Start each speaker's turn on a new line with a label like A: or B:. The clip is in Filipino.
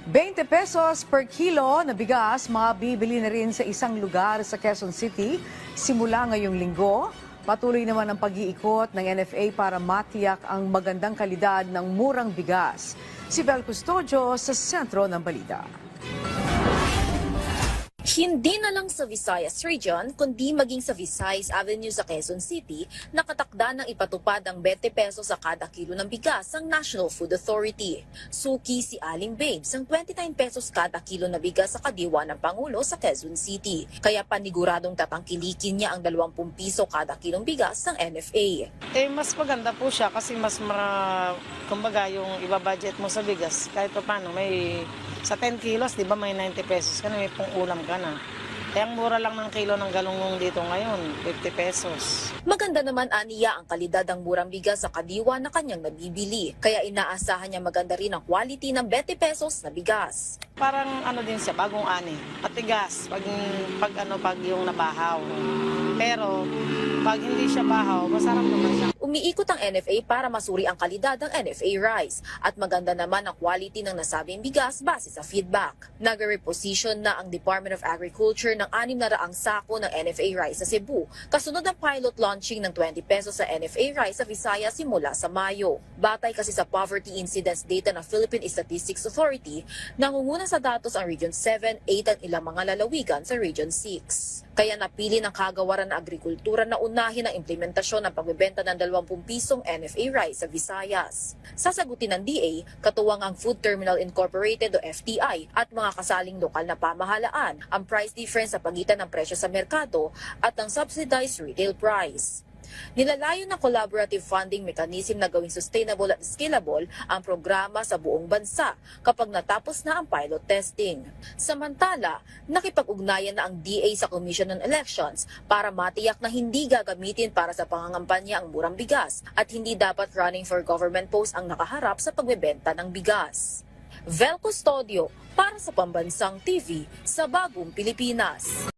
A: 20 pesos per kilo na bigas mabibili na rin sa isang lugar sa Quezon City simula ngayong linggo. Patuloy naman ang pag-iikot ng NFA para matiyak ang magandang kalidad ng murang bigas. Si Vel Custodio sa sentro ng balita.
B: Hindi na lang sa Visayas Region, kundi maging sa Visayas Avenue sa Quezon City, nakatakda ng ipatupad ang 20 pesos sa kada kilo ng bigas ang National Food Authority. Suki si Aling Babes ang 29 pesos kada kilo na bigas sa kadiwa ng Pangulo sa Quezon City. Kaya paniguradong tatangkilikin niya ang 20 piso kada kilong bigas ng NFA.
C: Mas maganda po siya kasi kumbaga yung ibabudget mo sa bigas, kahit pa paano may sa 10 kilos, di ba may 90 pesos ka na, may pang ulam ka na. Kaya ang mura lang ng kilo ng galunggong dito ngayon, 50 pesos.
B: Maganda naman aniya ang kalidad ng murang bigas sa kadiwa na kanyang nabibili. Kaya inaasahan niya maganda rin ang quality ng 20 pesos na bigas.
C: Parang din siya, bagong ani. Matigas, pag yung nabahaw. Pero pag hindi siya bahaw, masarap naman siya.
B: Umiikot ang NFA para masuri ang kalidad ng NFA rice at maganda naman ang quality ng nasabing bigas base sa feedback. Nag-reposition na ang Department of Agriculture ng 600 sako ng NFA rice sa Cebu, kasunod ng pilot launching ng 20 pesos sa NFA rice sa Visayas simula sa Mayo. Batay kasi sa poverty incidence data ng Philippine Statistics Authority, nangunguna sa datos ang Region 7, 8 at ilang mga lalawigan sa Region 6. Kaya napili ng Kagawaran ng Agrikultura na unahin ang implementasyon ng pagbebenta ng 20 pisong NFA rice sa Visayas. Sasagutin ng DA, katuwang ang Food Terminal Incorporated o FTI at mga kasaling lokal na pamahalaan ang price difference sa pagitan ng presyo sa merkado at ang subsidized retail price. Nilalayo ng collaborative funding mechanism na gawing sustainable at scalable ang programa sa buong bansa kapag natapos na ang pilot testing. Samantala, nakipag-ugnayan na ang DA sa Commission on Elections para matiyak na hindi gagamitin para sa pangangampanya ang murang bigas at hindi dapat running for government post ang nakaharap sa pagbebenta ng bigas. Vel Custodio para sa Pambansang TV sa Bagong Pilipinas.